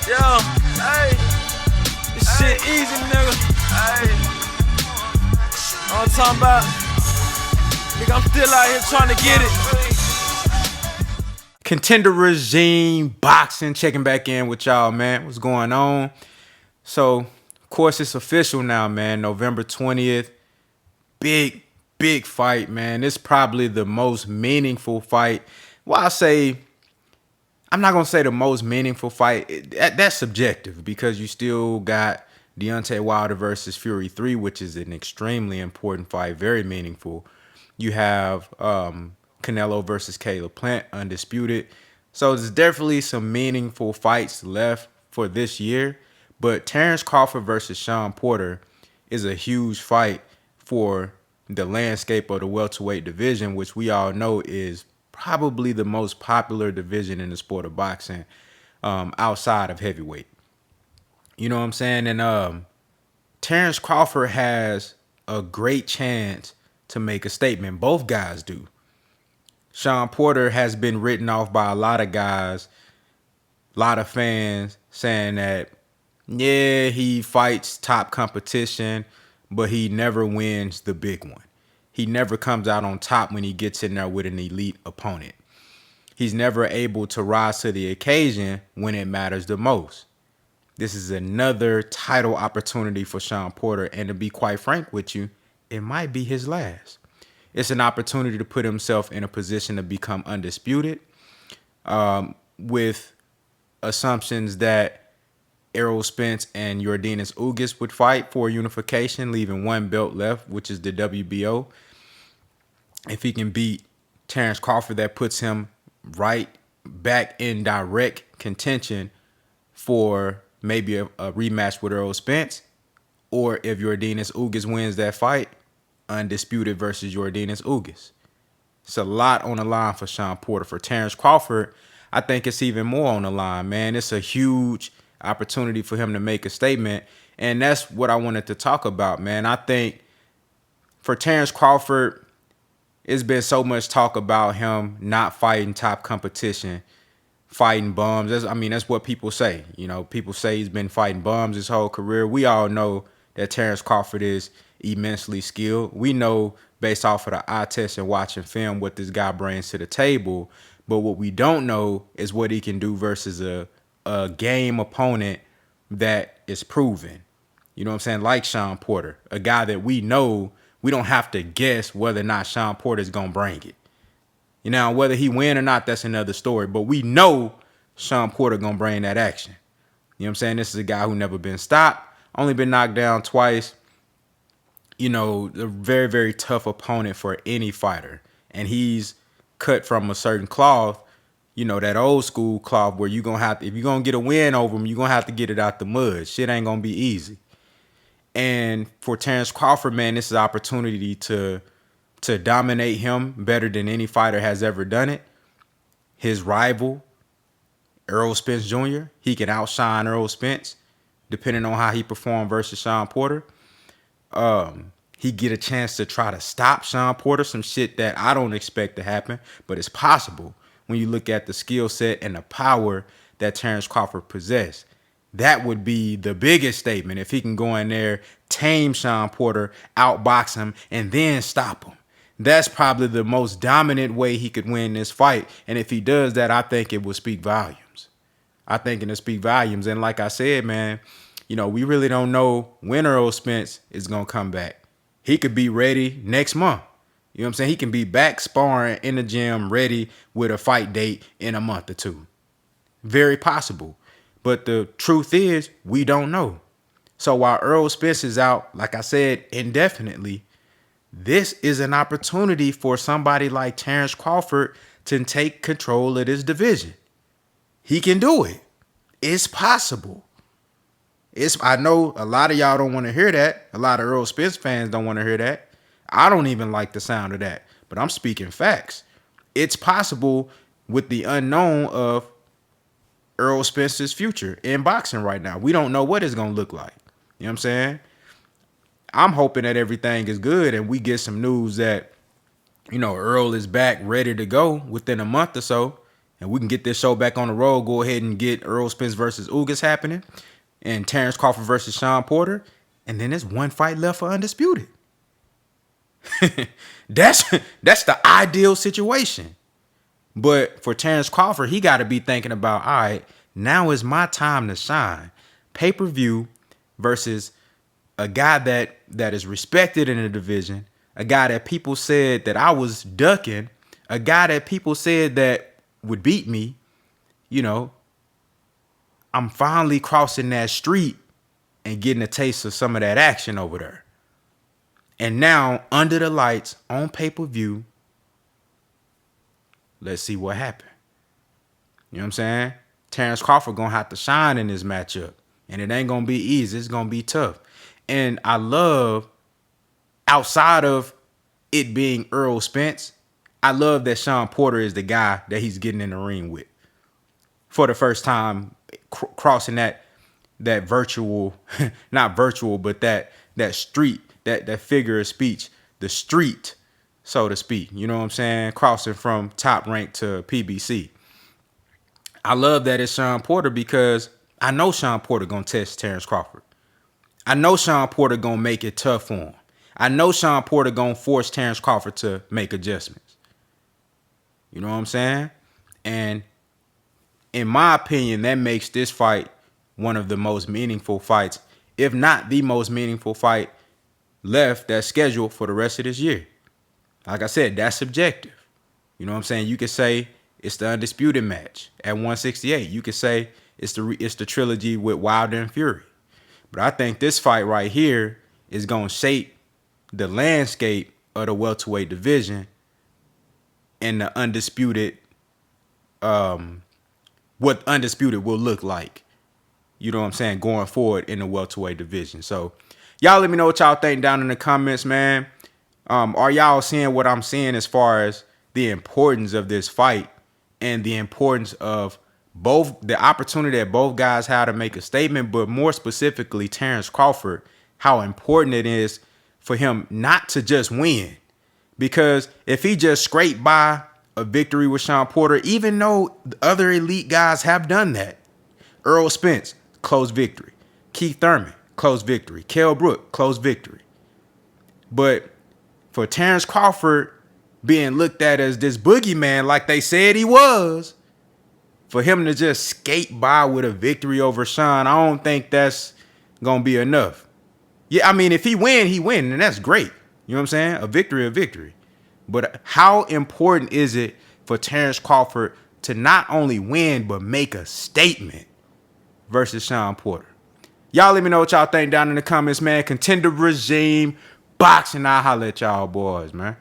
Yo, hey, this shit easy, nigga. Hey, all I'm talking about, nigga, I'm still out here trying to get it. Contender Regime Boxing checking back in with y'all, man. What's going on? So, of course, it's official now, man. November 20th. Big fight, man. It's probably the most meaningful fight. Well, I'm not going to say the most meaningful fight. That's subjective because you still got Deontay Wilder versus Fury 3, which is an extremely important fight, very meaningful. You have Canelo versus Caleb Plant, undisputed. So there's definitely some meaningful fights left for this year. But Terence Crawford versus Shawn Porter is a huge fight for the landscape of the welterweight division, which we all know is probably the most popular division in the sport of boxing, outside of heavyweight. You know what I'm saying? And Terence Crawford has a great chance to make a statement. Both guys do. Shawn Porter has been written off by a lot of guys, a lot of fans saying that, yeah, he fights top competition, but he never wins the big one. He never comes out on top when he gets in there with an elite opponent. He's never able to rise to the occasion when it matters the most. This is another title opportunity for Shawn Porter, and to be quite frank with you, it might be his last. It's an opportunity to put himself in a position to become undisputed, with assumptions that Errol Spence and Yordenis Ugas would fight for unification, leaving one belt left, which is the WBO. If he can beat Terence Crawford, that puts him right back in direct contention for maybe a rematch with Errol Spence. Or if Yordenis Ugas wins that fight, undisputed versus Yordenis Ugas. It's a lot on the line for Shawn Porter. For Terence Crawford, I think it's even more on the line, man. It's a huge opportunity for him to make a statement. And that's what I wanted to talk about, man. I think for Terence Crawford, it's been so much talk about him not fighting top competition, fighting bums. That's what people say. You know, people say he's been fighting bums his whole career. We all know that Terence Crawford is immensely skilled. We know based off of the eye test and watching film what this guy brings to the table. But what we don't know is what he can do versus a game opponent that is proven. You know what I'm saying? Like Shawn Porter, a guy that we know we don't have to guess whether or not Shawn Porter is going to bring it. You know, whether he win or not, that's another story. But we know Shawn Porter going to bring that action. You know what I'm saying? This is a guy who never been stopped, only been knocked down twice. You know, a very, very tough opponent for any fighter. And he's cut from a certain cloth, you know, that old school cloth where you're going to have to, if you're going to get a win over him, you're going to have to get it out the mud. Shit ain't going to be easy. And for Terence Crawford, man, this is an opportunity to dominate him better than any fighter has ever done it. His rival, Errol Spence Jr., he can outshine Errol Spence depending on how he performed versus Shawn Porter. He get a chance to try to stop Shawn Porter, some shit that I don't expect to happen, but it's possible when you look at the skill set and the power that Terence Crawford possessed. That would be the biggest statement if he can go in there, tame Shawn Porter, outbox him, and then stop him. That's probably the most dominant way he could win this fight. And if he does that, I think it will speak volumes. I think it'll speak volumes. And like I said, man, you know, we really don't know when Errol Spence is going to come back. He could be ready next month. You know what I'm saying? He can be back sparring in the gym, ready with a fight date in a month or two. Very possible. But the truth is, we don't know. So while Errol Spence is out, like I said, indefinitely, this is an opportunity for somebody like Terence Crawford to take control of this division. He can do it. It's possible. I know a lot of y'all don't want to hear that. A lot of Errol Spence fans don't want to hear that. I don't even like the sound of that. But I'm speaking facts. It's possible with the unknown of Errol Spence's future in boxing right now. We don't know what it's going to look like. You know what I'm saying? I'm hoping that everything is good and we get some news that, you know, Earl is back ready to go within a month or so. and we can get this show back on the road, go ahead and get Errol Spence versus Ugas happening, and Terrence Crawford versus Shawn Porter, and then there's one fight left for undisputed. That's the ideal situation. But for Terrence Crawford, he got to be thinking about, all right, now is my time to shine. Pay-per-view versus a guy that is respected in the division, a guy that people said that I was ducking, a guy that people said that would beat me. You know, I'm finally crossing that street and getting a taste of some of that action over there. And now, under the lights, on pay-per-view, let's see what happened. You know what I'm saying? Terrence Crawford going to have to shine in this matchup. And it ain't going to be easy. It's going to be tough. And I love, outside of it being Errol Spence, I love that Shawn Porter is the guy that he's getting in the ring with. For the first time, crossing that virtual, not virtual, but that street, that figure of speech, the street, so to speak. You know what I'm saying? Crossing from Top Rank to PBC. I love that it's Shawn Porter because I know Shawn Porter going to test Terrence Crawford. I know Shawn Porter going to make it tough for him. I know Shawn Porter going to force Terrence Crawford to make adjustments. You know what I'm saying? And in my opinion, that makes this fight one of the most meaningful fights, if not the most meaningful fight left that's scheduled for the rest of this year. Like I said, that's subjective. You know what I'm saying? You could say it's the undisputed match at 168. You could say it's the trilogy with Wilder and Fury. But I think this fight right here is going to shape the landscape of the welterweight division and the undisputed, what undisputed will look like. You know what I'm saying? Going forward in the welterweight division. So y'all let me know what y'all think down in the comments, man. Are y'all seeing what I'm seeing as far as the importance of this fight and the importance of both the opportunity that both guys had to make a statement, but more specifically Terrence Crawford, how important it is for him not to just win. Because if he just scraped by a victory with Shawn Porter, even though other elite guys have done that, Errol Spence, close victory. Keith Thurman, close victory. Kell Brook, close victory. But for Terrence Crawford being looked at as this boogeyman like they said he was, for him to just skate by with a victory over Shawn, I don't think that's going to be enough. Yeah, I mean, if he win, and that's great. You know what I'm saying? A victory. But how important is it for Terrence Crawford to not only win, but make a statement versus Shawn Porter? Y'all let me know what y'all think down in the comments, man. Contender regime, boxing, I'll holler at y'all boys, man.